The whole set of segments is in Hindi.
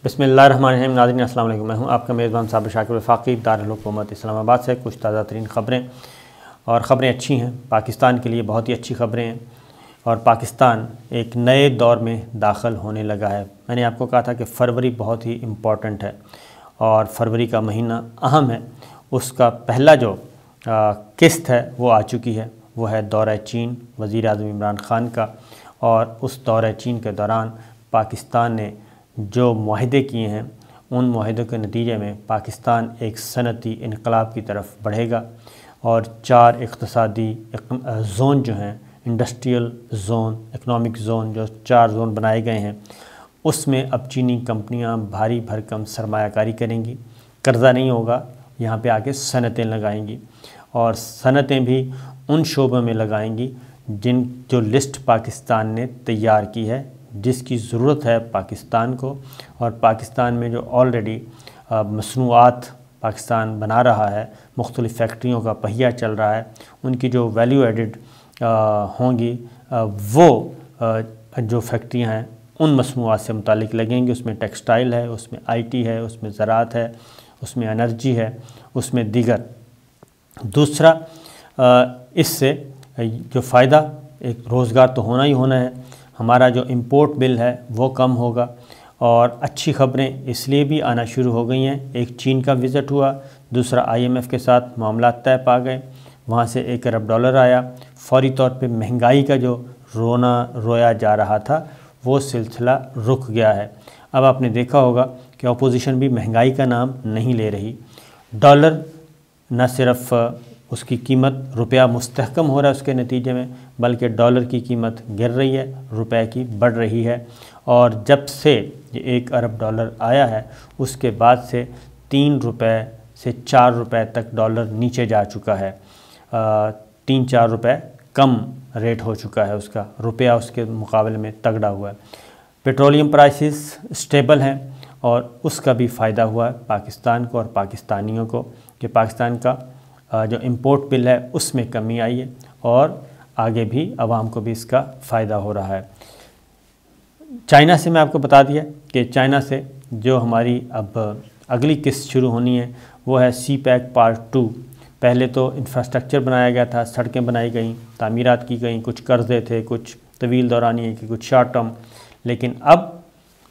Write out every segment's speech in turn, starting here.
बिस्मिल्लाहिर्रहमानिर्रहीम। नाज़रीन अस्सलाम वालेकुम। मैं हूं आपका मेज़बान साबिर शाकिर वफाकी दारुल हुकूमत इस्लामाबाद से। कुछ ताज़ा तरीन ख़बरें और ख़बरें अच्छी हैं, पाकिस्तान के लिए बहुत ही अच्छी ख़बरें हैं और पाकिस्तान एक नए दौर में दाखिल होने लगा है। मैंने आपको कहा था कि फ़रवरी बहुत ही इम्पॉर्टेंट है और फरवरी का महीना अहम है। उसका पहला जो किस्त है वो आ चुकी है, वो है दौरा चीन वज़ीर आज़म इमरान ख़ान का। और उस दौरा चीन के दौरान पाकिस्तान ने जो मुआहदे किए हैं उन मुआहदों के नतीजे में पाकिस्तान एक सनती इनकलाब की तरफ बढ़ेगा और 4 इक़्तिसादी ज़ोन जो हैं, इंडस्ट्रियल ज़ोन, इकनॉमिक ज़ोन, जो 4 ज़ोन बनाए गए हैं उसमें अब चीनी कंपनियां भारी भरकम सरमायाकारी करेंगी। कर्ज़ा नहीं होगा, यहाँ पे आके सनतें लगाएंगी और सनतें भी उन शोबों में लगाएंगी जो लिस्ट पाकिस्तान ने तैयार की है, जिसकी ज़रूरत है पाकिस्तान को। और पाकिस्तान में जो ऑलरेडी मसनूआत पाकिस्तान बना रहा है, मुख्तलिफ़ फैक्ट्रियों का पहिया चल रहा है, उनकी जो वैल्यू एडिड होंगी वो जो फैक्ट्रियां हैं उन मसनूआत से मुतालिक लगेंगी। उसमें टेक्सटाइल है, उसमें IT है, उसमें ज़राअत है, उसमें एनर्जी है, उसमें दीगर। दूसरा, इससे जो फ़ायदा, एक रोज़गार तो होना ही होना है, हमारा जो इंपोर्ट बिल है वो कम होगा। और अच्छी ख़बरें इसलिए भी आना शुरू हो गई हैं, एक चीन का विज़िट हुआ, दूसरा IMF के साथ मामला तय पा गए, वहाँ से $1 अरब आया। फौरी तौर पे महंगाई का जो रोया जा रहा था वो सिलसिला रुक गया है। अब आपने देखा होगा कि अपोजिशन भी महंगाई का नाम नहीं ले रही। डॉलर न सिर्फ उसकी कीमत, रुपया मुस्तहकम हो रहा है उसके नतीजे में, बल्कि डॉलर की कीमत गिर रही है, रुपए की बढ़ रही है। और जब से ये $1 अरब आया है उसके बाद से 3 रुपए से 4 रुपए तक डॉलर नीचे जा चुका है। 3-4 रुपए कम रेट हो चुका है उसका, रुपया उसके मुकाबले में तगड़ा हुआ है। पेट्रोलियम प्राइसेस स्टेबल हैं और उसका भी फ़ायदा हुआ है पाकिस्तान को और पाकिस्तानियों को कि पाकिस्तान का जो इंपोर्ट बिल है उसमें कमी आई है और आगे भी आवाम को भी इसका फ़ायदा हो रहा है। चाइना से मैं आपको बता दिया कि चाइना से जो हमारी अब अगली किस्त शुरू होनी है वो है CPEC पार्ट 2। पहले तो इंफ्रास्ट्रक्चर बनाया गया था, सड़कें बनाई गई, तामीरात की गई, कुछ कर्ज़े थे, कुछ तवील दौरानी की, कुछ शॉर्ट टर्म, लेकिन अब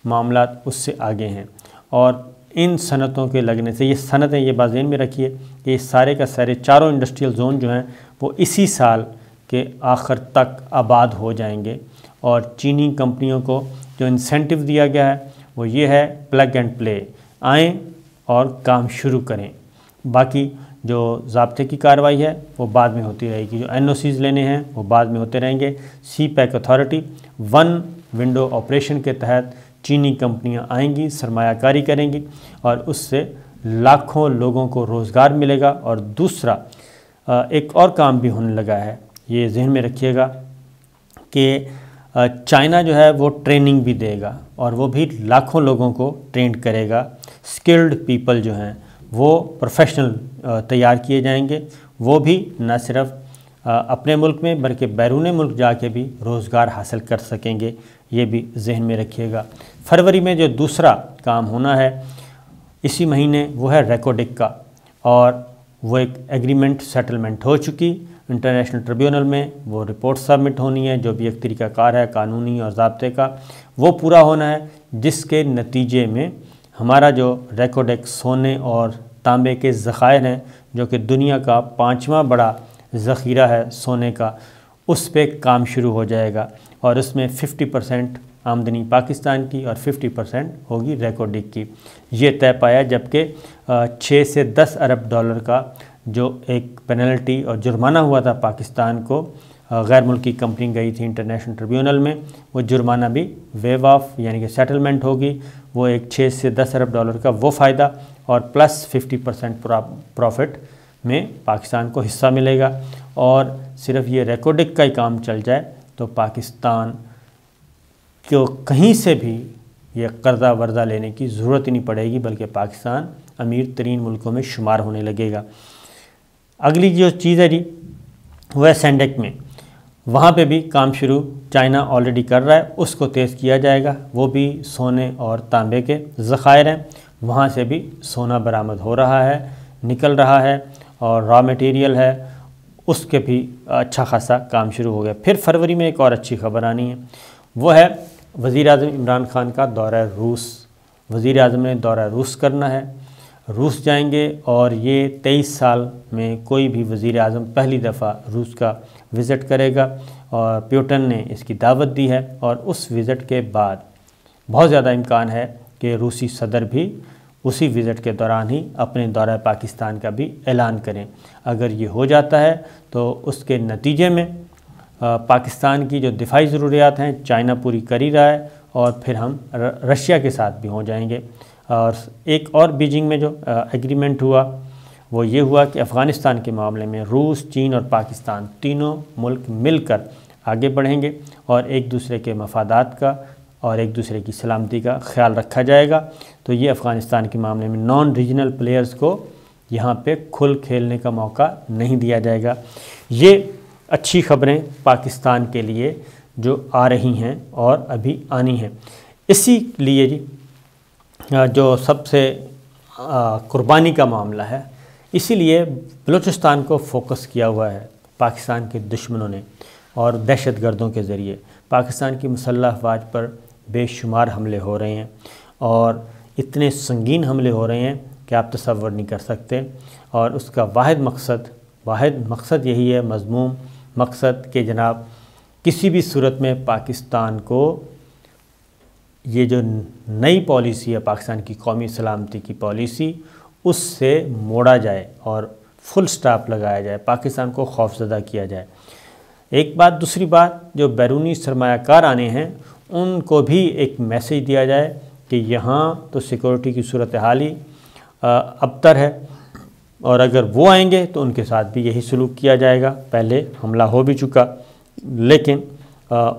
मामला उससे आगे हैं। और इन सनतों के लगने से, ये सनतें, ये बात ज़हन में रखिए कि ये सारे का सारे चारों इंडस्ट्रियल ज़ोन जो हैं वो इसी साल के आखिर तक आबाद हो जाएंगे। और चीनी कंपनियों को जो इंसेंटिव दिया गया है वो ये है, प्लग एंड प्ले, आएँ और काम शुरू करें। बाकी जो ज़ाब्ते की कार्रवाई है वो बाद में होती रहेगी, जो NOCs लेने हैं वो बाद में होते रहेंगे। CPEC अथॉरिटी 1 विंडो ऑपरेशन के तहत चीनी कंपनियां आएंगी, सरमायाकारी करेंगी और उससे लाखों लोगों को रोज़गार मिलेगा। और दूसरा, एक और काम भी होने लगा है, ये जहन में रखिएगा कि चाइना जो है वो ट्रेनिंग भी देगा और वो भी लाखों लोगों को ट्रेंड करेगा। स्किल्ड पीपल जो हैं वो प्रोफेशनल तैयार किए जाएंगे, वो भी न सिर्फ अपने मुल्क में बल्कि बैरून मुल्क जाके भी रोज़गार हासिल कर सकेंगे, ये भी जहन में रखिएगा। फरवरी में जो दूसरा काम होना है इसी महीने वो है रेकोडिक का, और वो एक एग्रीमेंट सेटलमेंट हो चुकी इंटरनेशनल ट्रिब्यूनल में। वो रिपोर्ट सबमिट होनी है, जो भी एक तरीक़ाकार है कानूनी और ज़ाब्ते का वो पूरा होना है, जिसके नतीजे में हमारा जो रेकोडिक सोने और तांबे के ज़खायर हैं, जो कि दुनिया का 5वां बड़ा ज़ख़ीरा है सोने का, उस पे काम शुरू हो जाएगा और उसमें 50% आमदनी पाकिस्तान की और 50% होगी रेकोडिक की। ये तय पाया, जबकि 6 से $10 अरब का जो एक पेनल्टी और जुर्माना हुआ था पाकिस्तान को, गैर मुल्की कंपनी गई थी इंटरनेशनल ट्रिब्यूनल में, वो जुर्माना भी वेव ऑफ यानी कि सेटलमेंट होगी। वो एक 6 से $10 अरब का वो फ़ायदा और प्लस 50% प्रॉफिट में पाकिस्तान को हिस्सा मिलेगा। और सिर्फ ये रेकोडिक का ही काम चल जाए तो पाकिस्तान को कहीं से भी ये कर्ज़ा वर्ज़ा लेने की ज़रूरत ही नहीं पड़ेगी, बल्कि पाकिस्तान अमीर तरीन मुल्कों में शुमार होने लगेगा। अगली जो चीज़ है जी वो है सैंडेक में। वहाँ पे भी काम शुरू चाइना ऑलरेडी कर रहा है, उसको तेज़ किया जाएगा। वो भी सोने और तांबे के ज़खायर हैं, वहाँ से भी सोना बरामद हो रहा है, निकल रहा है, और रॉ मटेरियल है, उसके भी अच्छा खासा काम शुरू हो गया। फिर फरवरी में एक और अच्छी खबर आनी है, वो है वज़ीर-ए-आज़म इमरान खान का दौरा रूस। वज़ीर-ए-आज़म ने दौरा रूस करना है, रूस जाएंगे, और ये 23 साल में कोई भी वज़ीर-ए-आज़म पहली दफ़ा रूस का विज़िट करेगा, और पुतिन ने इसकी दावत दी है। और उस विज़िट के बाद बहुत ज़्यादा इम्कान है कि रूसी सदर भी उसी विज़िट के दौरान ही अपने दौरा पाकिस्तान का भी ऐलान करें। अगर ये हो जाता है तो उसके नतीजे में पाकिस्तान की जो दिफाई ज़रूरियात हैं चाइना पूरी कर ही रहा है, और फिर हम रशिया के साथ भी हो जाएंगे। और एक और बीजिंग में जो एग्रीमेंट हुआ वो ये हुआ कि अफ़गानिस्तान के मामले में रूस, चीन और पाकिस्तान तीनों मुल्क मिलकर आगे बढ़ेंगे, और एक दूसरे के मफादात का और एक दूसरे की सलामती का ख्याल रखा जाएगा। तो ये अफ़गानिस्तान के मामले में नॉन रीजनल प्लेयर्स को यहाँ पे खुल खेलने का मौका नहीं दिया जाएगा। ये अच्छी खबरें पाकिस्तान के लिए जो आ रही हैं और अभी आनी हैं। इसीलिए जी जो सबसे कुर्बानी का मामला है, इसीलिए बलूचिस्तान को फोकस किया हुआ है पाकिस्तान के दुश्मनों ने, और दहशतगर्दों के ज़रिए पाकिस्तान की मुसल्लह अफ़वाज पर बेशुमार हमले हो रहे हैं, और इतने संगीन हमले हो रहे हैं कि आप तसव्वुर नहीं कर सकते। और उसका वाहिद मकसद यही है, मज़मूम मकसद, कि जनाब किसी भी सूरत में पाकिस्तान को ये जो नई पॉलिसी है पाकिस्तान की कौमी सलामती की पॉलिसी, उससे मोड़ा जाए और फुल स्टॉप लगाया जाए, पाकिस्तान को खौफज़दा किया जाए। एक बात। दूसरी बात, जो बैरूनी सरमायाकार आने हैं उनको भी एक मैसेज दिया जाए कि यहाँ तो सिक्योरिटी की सूरत हाल ही अबतर है, और अगर वो आएंगे तो उनके साथ भी यही सलूक किया जाएगा। पहले हमला हो भी चुका, लेकिन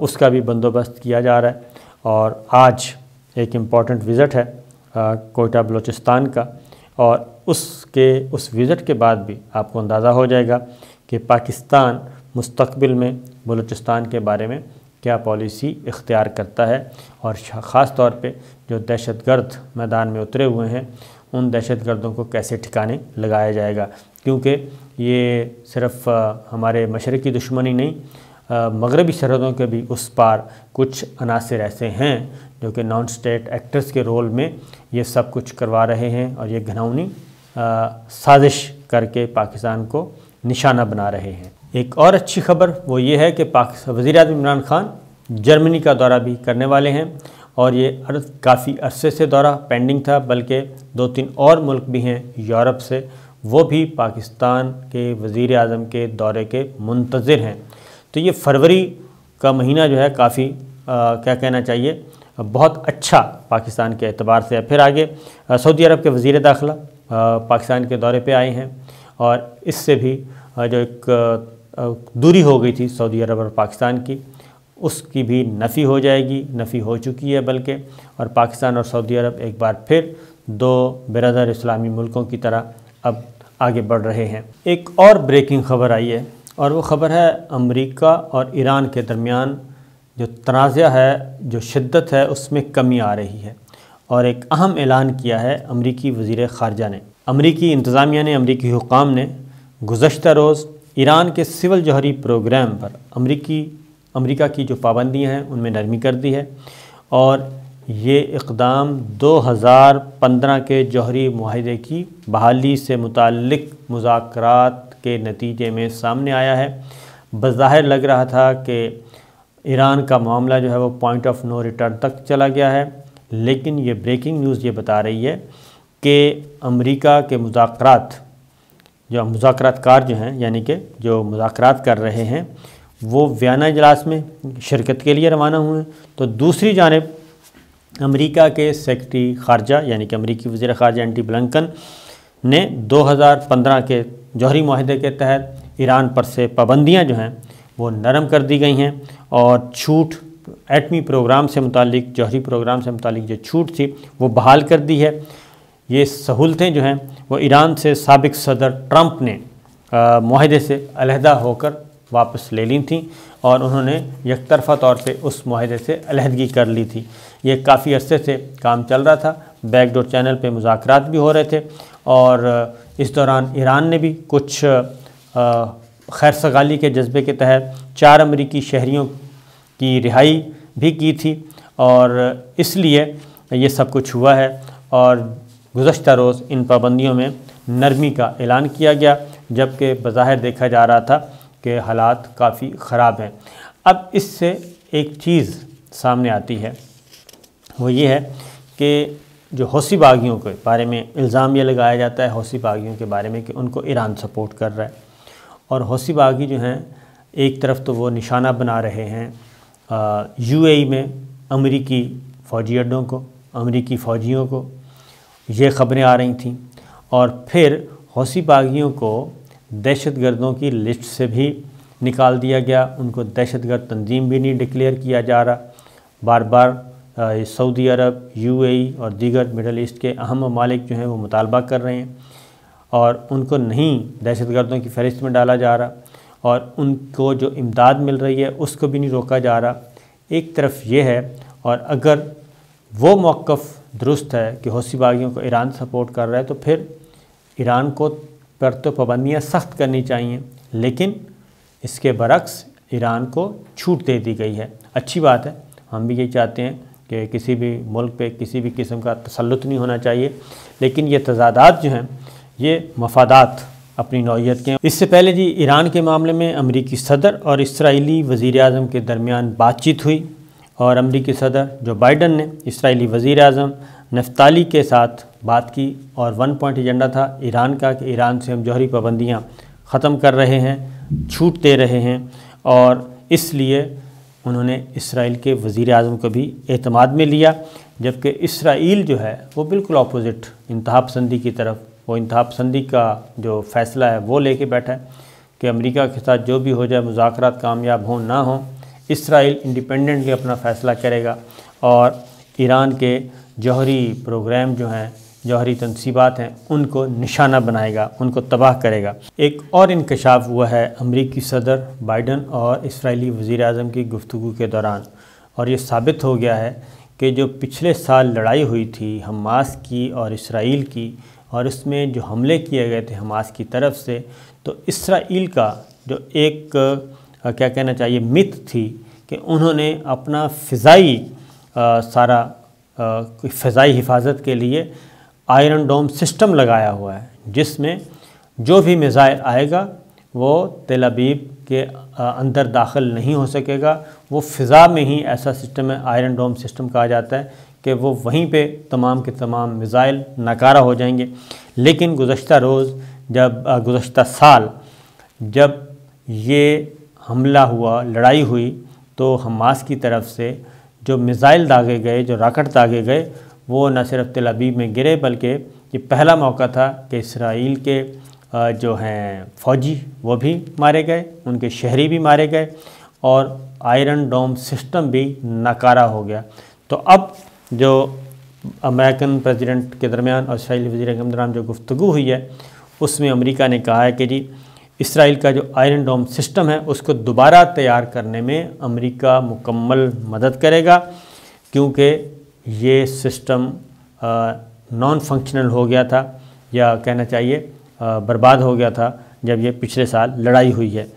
उसका भी बंदोबस्त किया जा रहा है। और आज एक इम्पॉर्टेंट विज़िट है कोयटा बलूचिस्तान का, और उस विज़िट के बाद भी आपको अंदाज़ा हो जाएगा कि पाकिस्तान मुस्तक़बिल में बलूचिस्तान के बारे में क्या पॉलिसी इख्तियार करता है, और ख़ास तौर पे जो दहशतगर्द मैदान में उतरे हुए हैं उन दहशतगर्दों को कैसे ठिकाने लगाया जाएगा। क्योंकि ये सिर्फ़ हमारे मशरक़ी दुश्मनी नहीं, मगरबी सरहदों के भी उस पार कुछ अनासिर ऐसे हैं जो कि नॉन स्टेट एक्टर्स के रोल में ये सब कुछ करवा रहे हैं, और ये घिनौनी साजिश करके पाकिस्तान को निशाना बना रहे हैं। एक और अच्छी खबर वो ये है कि वज़ीर-ए-आज़म इमरान खान जर्मनी का दौरा भी करने वाले हैं, और ये काफ़ी अरसे से दौरा पेंडिंग था, बल्कि 2-3 और मुल्क भी हैं यूरोप से, वो भी पाकिस्तान के वज़ीर-ए-आज़म के दौरे के मुंतज़िर हैं। तो ये फरवरी का महीना जो है काफ़ी क्या कहना चाहिए, बहुत अच्छा पाकिस्तान के एतबार से है। फिर आगे सऊदी अरब के वज़ीर दाखिला पाकिस्तान के दौरे पे आए हैं, और इससे भी जो एक दूरी हो गई थी सऊदी अरब और पाकिस्तान की, उसकी भी नफ़ी हो जाएगी, नफ़ी हो चुकी है बल्कि। और पाकिस्तान और सऊदी अरब एक बार फिर दो बिरादर इस्लामी मुल्कों की तरह अब आगे बढ़ रहे हैं। एक और ब्रेकिंग ख़बर आई है, और वो ख़बर है अमेरिका और ईरान के दरमियान जो तनाज़ा है, जो शिद्दत है, उसमें कमी आ रही है। और एक अहम ऐलान किया है अमरीकी वज़ीर ख़ारजा ने, अमरीकी इंतज़ामिया ने, अमरीकी हुक्काम ने गुज़श्ता रोज़ ईरान के सिविल जौहरी प्रोग्राम पर अमरीका की जो पाबंदियाँ हैं उनमें नरमी कर दी है। और ये इक़दाम 2015 के जौहरी मुआहदे की बहाली से मुताल्लिक़ मुज़ाकरात के नतीजे में सामने आया है। बज़ाहिर लग रहा था कि ईरान का मामला जो है वो पॉइंट ऑफ नो रिटर्न तक चला गया है, लेकिन ये ब्रेकिंग न्यूज़ ये बता रही है कि अमरीका के मुज़ाकरातकार जो हैं, यानी कि जो मुज़ाकरात कर रहे हैं, वो वियना इजलास में शिरकत के लिए रवाना हुए हैं। तो दूसरी जानिब अमेरिका के सेक्रेटरी ख़ारजा यानी कि अमरीकी वज़ीर ख़ारजा एंटी ब्लिंकन ने 2015 के जौहरी मुआहदे के तहत ईरान पर से पाबंदियां जो हैं वो नरम कर दी गई हैं, और छूट एटमी प्रोग्राम से मुतालिक, जौहरी प्रोग्राम से मुतालिक जो छूट थी वो बहाल कर दी है। ये सहूलतें जो हैं वो ईरान से साबिक़ सदर ट्रंप ने मुआहदे से अलहदा होकर वापस ले ली थी और उन्होंने एकतरफ़ा तौर पे उस मुआहदे से अलहदगी कर ली थी। ये काफ़ी अरसे से काम चल रहा था, बैकडोर चैनल पे मुज़ाकरात भी हो रहे थे और इस दौरान ईरान ने भी कुछ खैर सगाली के जज्बे के तहत 4 अमरीकी शहरियों की रिहाई भी की थी और इसलिए ये सब कुछ हुआ है। और गुज़श्ता रोज़ इन पाबंदियों में नरमी का ऐलान किया गया, जबकि बज़ाहिर देखा जा रहा था कि हालात काफ़ी ख़राब हैं। अब इससे एक चीज़ सामने आती है, वो ये है कि जो हौसी बागियों के बारे में इल्ज़ाम ये लगाया जाता है हौसी बागियों के बारे में कि उनको ईरान सपोर्ट कर रहा है, और हौसी बागी जो हैं एक तरफ तो वो निशाना बना रहे हैं यूएई में अमरीकी फ़ौजी अड्डों को, अमरीकी फ़ौजियों को, ये ख़बरें आ रही थीं। और फिर हौसी बागियों को दहशतगर्दों की लिस्ट से भी निकाल दिया गया, उनको दहशतगर्द तंजीम भी नहीं डिक्लेयर किया जा रहा। बार बार सऊदी अरब, यूएई और दीगर मिडल ईस्ट के अहम ममालिक जो हैं वो मुतालबा कर रहे हैं और उनको नहीं दहशतगर्दों की फ़हरिस्त में डाला जा रहा और उनको जो इमदाद मिल रही है उसको भी नहीं रोका जा रहा। एक तरफ ये है, और अगर वो मौक़िफ़ दुरुस्त है कि हौसी बागियों को ईरान सपोर्ट कर रहा है तो फिर ईरान को पर तो पाबंदियाँ सख्त करनी चाहिए, लेकिन इसके बरक्स ईरान को छूट दे दी गई है। अच्छी बात है, हम भी यही चाहते हैं कि किसी भी मुल्क पे किसी भी किस्म का तसल्लुत नहीं होना चाहिए, लेकिन ये तज़ादात जो हैं ये मफादात अपनी नौइयत के। इससे पहले जी ईरान के मामले में अमरीकी सदर और इसराइली वज़ीर-ए-आज़म के दरमियान बातचीत हुई और अमरीकी सदर जो बाइडन ने इसराइली वज़ीर-ए-आज़म नफ्ताली के साथ बात की और 1 पॉइंट एजेंडा था ईरान का कि ईरान से हम जौहरी पाबंदियाँ ख़त्म कर रहे हैं, छूट दे रहे हैं, और इसलिए उन्होंने इसराइल के वज़ीर-ए-आज़म को भी एतमाद में लिया। जबकि इसराइल जो है वो बिल्कुल अपोज़िट, इंतहा पसंदी की तरफ, वो इंतहा पसंदी का जो फ़ैसला है वो लेके बैठा है कि अमेरिका के साथ जो भी हो जाए, मुज़ाकरात कामयाब हों ना हों, इसराइल इंडिपेंडेंटली अपना फ़ैसला करेगा और ईरान के जौहरी प्रोग्राम जो हैं, जौहरी तनसीबात हैं, उनको निशाना बनाएगा, उनको तबाह करेगा। एक और इंकशाफ हुआ है अमरीकी सदर बाइडन और इसराइली वज़ीर-ए-आज़म की गुफ्तगू के दौरान, और ये साबित हो गया है कि जो पिछले साल लड़ाई हुई थी हमास की और इसराइल की, और इसमें जो हमले किए गए थे हमास की तरफ से, तो इसराइल का जो एक क्या कहना चाहिए मिथ थी कि उन्होंने अपना फ़िज़ाई सारा फ़िज़ाई हिफाजत के लिए आयरन डोम सिस्टम लगाया हुआ है, जिसमें जो भी मिसाइल आएगा वो तेल अवीव के अंदर दाखिल नहीं हो सकेगा। वो फ़िज़ा में ही ऐसा सिस्टम है, आयरन डोम सिस्टम कहा जाता है, कि वो वहीं पे तमाम के तमाम मिसाइल नाकारा हो जाएंगे। लेकिन गुज़श्ता रोज़ जब गुज़श्ता साल जब ये हमला हुआ, लड़ाई हुई, तो हमास की तरफ से जो मिसाइल दागे गए, जो रॉकेट दागे गए, वो न सिर्फ तेल अवीव में गिरे बल्कि ये पहला मौका था कि इसराइल के जो हैं फ़ौजी वो भी मारे गए, उनके शहरी भी मारे गए और आयरन डोम सिस्टम भी नाकारा हो गया। तो अब जो अमेरिकन प्रेसिडेंट के दरमियान और इसराइली वज़ीर-ए-आज़म के दरमियान जो गुफ्तगू हुई है, उसमें अमेरिका ने कहा है कि जी इसराइल का जो आयरन डोम सिस्टम है उसको दोबारा तैयार करने में अमेरिका मुकम्मल मदद करेगा, क्योंकि ये सिस्टम नॉन फंक्शनल हो गया था, या कहना चाहिए बर्बाद हो गया था जब ये पिछले साल लड़ाई हुई है।